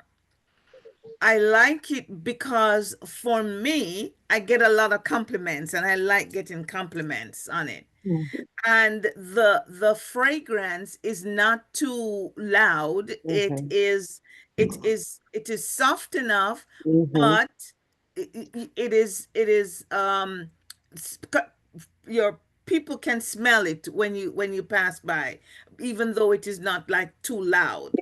I like it because for me, I get a lot of compliments and I like getting compliments on it. Mm-hmm. And the fragrance is not too loud. Mm-hmm. It is soft enough, Mm-hmm. but it is your people can smell it when you pass by, even though it is not like too loud,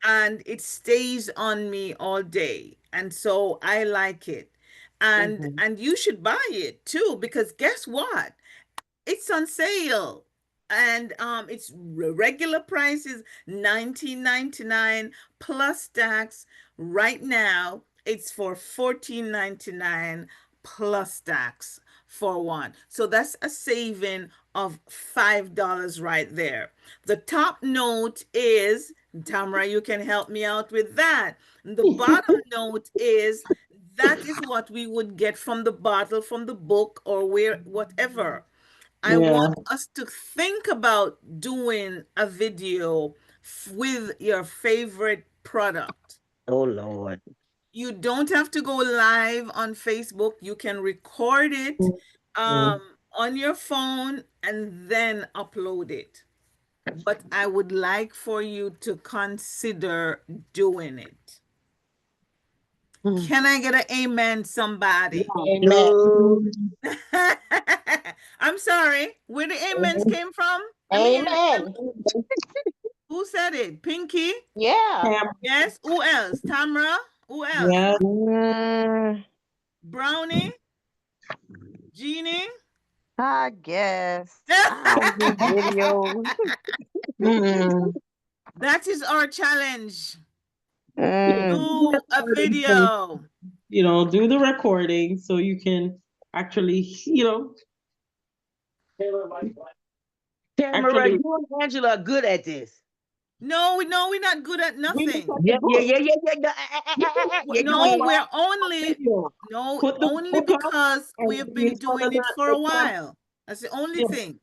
and it stays on me all day, and so I like it. and Mm-hmm. and you should buy it too, because guess what, it's on sale. And it's regular price is 19.99 plus tax right now, It's for 14.99 plus tax for one. So that's a saving of $5 right there. The top note is, Tamara, you can help me out with that. The bottom note is that is what we would get from the bottle, from the book, or where whatever. I Yeah. want us to think about doing a video with your favorite product. Oh Lord. You don't have to go live on Facebook. You can record it Mm. on your phone and then upload it. But I would like for you to consider doing it. Mm. Can I get an amen, somebody? Yeah. Amen. No. I'm sorry. Where the amens Mhm. came from? Let me, Amen. who said it? Pinky? Yeah. Cam- Yes. Who else? Tamra? Who else? Yeah. Mm, Brownie? Jeannie? I guess. I don't do videos. Mm, That is our challenge. Yeah. mm, Do the Do a recording so, video. do the recording so you can actually, Tamara, actually you and Angela are good at this. No, no, we're not good at we look nothing. at the Yeah, yeah, book. yeah, yeah, yeah. No, You yeah, you know No, is. what? we're only, Video. no, Put the only book up because and we've be in been front of doing it for the a camera. while. That's the only Yeah. thing.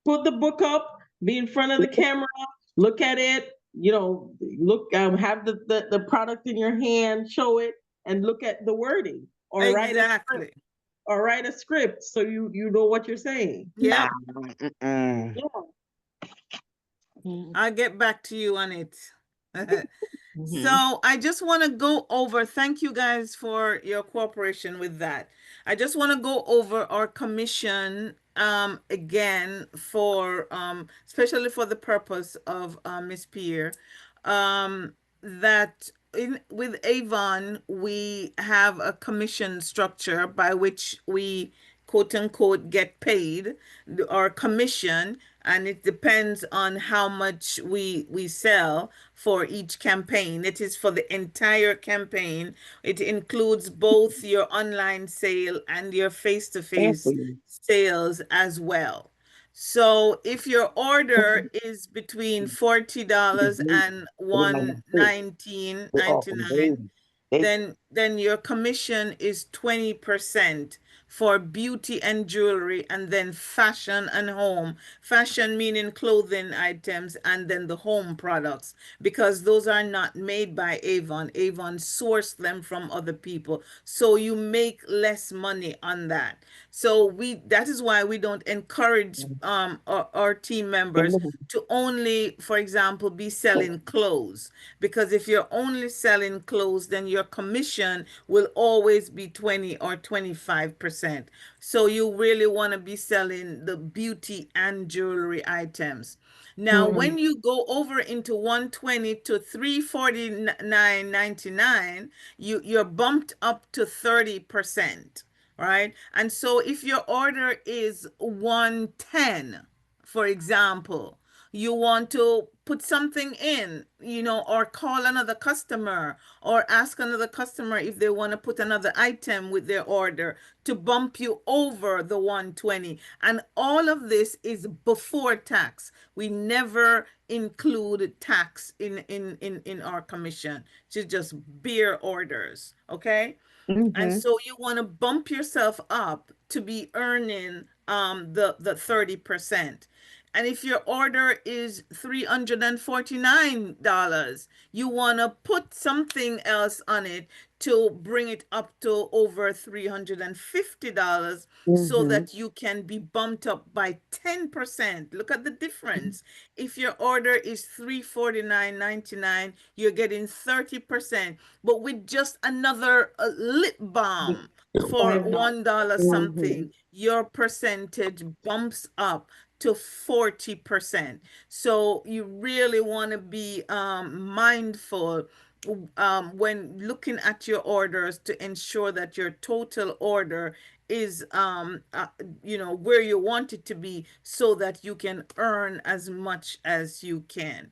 Put the book up, be in front of the camera, look at it, look, have the product in your hand, show it, and look at the wording, or write a script, Exactly. so you know what you're saying. Nah. Yep. Mm-mm. Yeah. mm, I'll get back to you on it. mhm, So I just want to go over, thank you guys for your cooperation with that. I just want to go over our commission again for especially for the purpose of Miss Pierre. That in with Avon we have a commission structure by which we quote unquote get paid our commission, and it depends on how much we sell for each campaign. It is for the entire campaign. It includes both your online sale and your face-to-face sales as well. So if your order is between $40 and $119.99, then your commission is 20% for beauty and jewelry, and then fashion and home. Fashion meaning clothing items, and then the home products, because those are not made by Avon. Avon source them from other people. So you make less money on that. So that is why we don't encourage our team members to only, for example, be selling clothes, because if you're only selling clothes, then your commission will always be 20 or 25%. So you really want to be selling the beauty and jewelry items. Now, mm, when you go over into 120 to 349.99, you're bumped up to 30%, right? And so if your order is 110, for example, you want to put something in, or call another customer, or ask another customer if they want to put another item with their order to bump you over the 120. And all of this is before tax. We never include tax in our commission. It's just bare orders, okay? And mhm, so you want to bump yourself up to be earning the 30%. And if your order is $349, you want to put something else on it to bring it up to over $350, so mhm, that you can be bumped up by 10%. Look at the difference. If your order is $349.99, you're getting 30%. But with just another lip balm for $5. $1 mhm, something, your percentage bumps up to 40%. So you really want to be mindful when looking at your orders, to ensure that your total order is where you want it to be, so that you can earn as much as you can.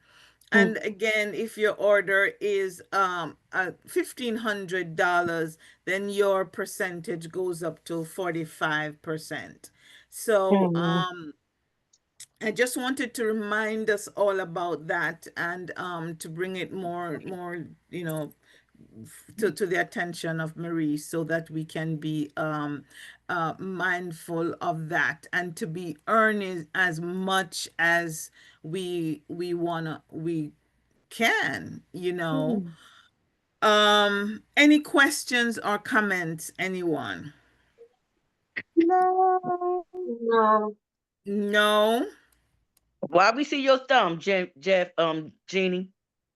And again, if your order is $1,500, then your percentage goes up to 45%. So Mhm. I just wanted to remind us all about that, and to bring it more, to the attention of Marie, so that we can be mindful of that, and to be earning as much as we can. Any questions or comments, anyone? No. No. No. Why we see your thumb, Jeff, Jeannie?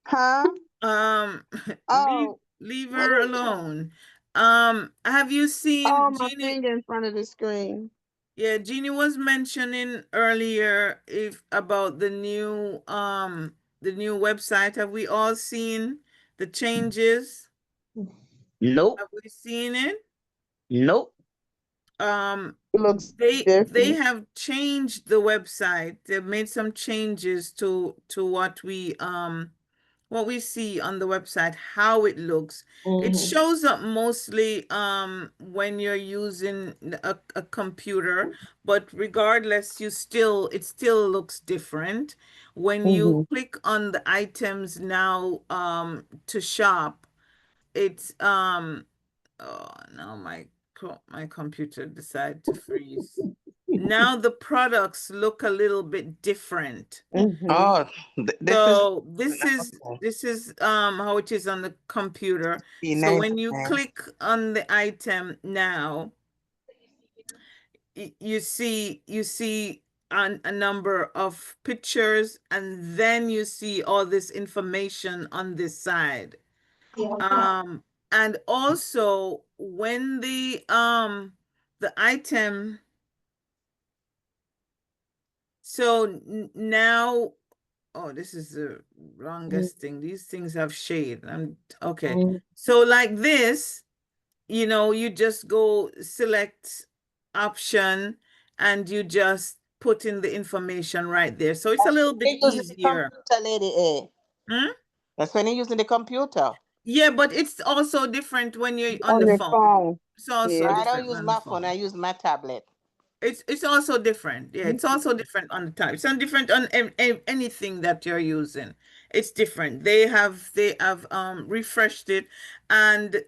Huh? um leave Oh, leave what her is? alone. Have you Oh, seen my Jeannie? finger in front of the screen. Yeah, Jeannie was mentioning earlier if about the new website. Have we all seen the changes? Nope. Have we seen it? Nope. Um, It looks they different. have changed the website. They've made some changes to what we see on the website, how it looks. It shows up mostly when you're using a computer, but regardless, it still looks different. When you Mm-hmm. click on the items now to shop, it's oh no, my computer decided to freeze. Now the products look a little bit different. Mm-hmm. Oh, this is So this is how it is on the computer. So when you P99. click on the item now, you see a number of pictures, and then you see all this information on this side. Um and also when the item, so now, oh, this is the wrongest thing. These things have shade. I'm okay. So like this, you just go select option, and you just put in the information right there. So it's a That's little when bit you're using the easier. computer, lady. Eh? Hmm? That's when you're using the computer. Yeah, but it's also different when you're on On the the phone. phone. It's also Yeah. I don't different use on the my phone. I phone. use my tablet. It's also different. Yeah, it's also different on the type. It's different on anything that you're using. It's different. They have refreshed it, and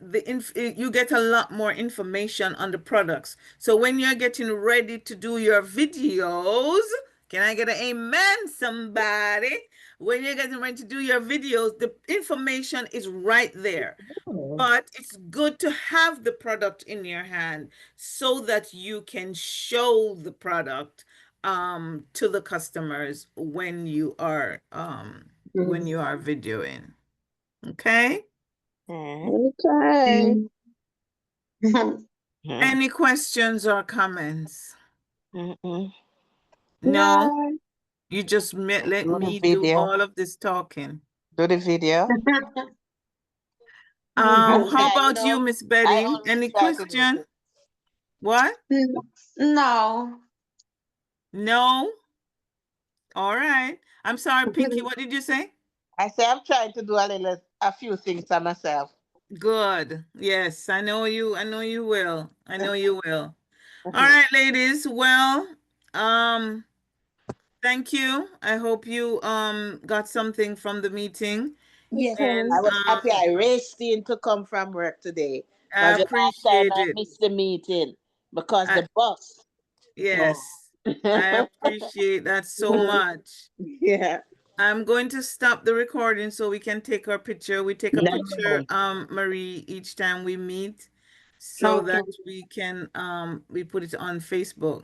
you get a lot more information on the products. So when you're getting ready to do your videos, can I get an amen, somebody? When you're getting ready to do your videos, the information is right there. But it's good to have the product in your hand so that you can show the product to the customers when you are videoing. Okay? Mm-hmm. Okay. Any questions or comments? Mm-hmm. No? No. You just let Do the me do video. all of this talking. Do the video. I How try, about you, Miss I Betty? always Any try to do question? it. What? No. No? All right. I'm sorry, Pinky. What did you say? I say I'm trying to do a few things by myself. Good. Yes, I know you. I know you will. I know you will. All right, ladies. Well, um, thank you. I hope you got something from the meeting, Yes. and I was happy I raced in to come from work today. I Because the last time appreciate I it. missed the meeting because I, the bus. So yes, I appreciate that so much. yeah. I'm going to stop the recording so we can take our picture. We take a picture, No. Marie, each time we meet, so Okay. that we put it on Facebook.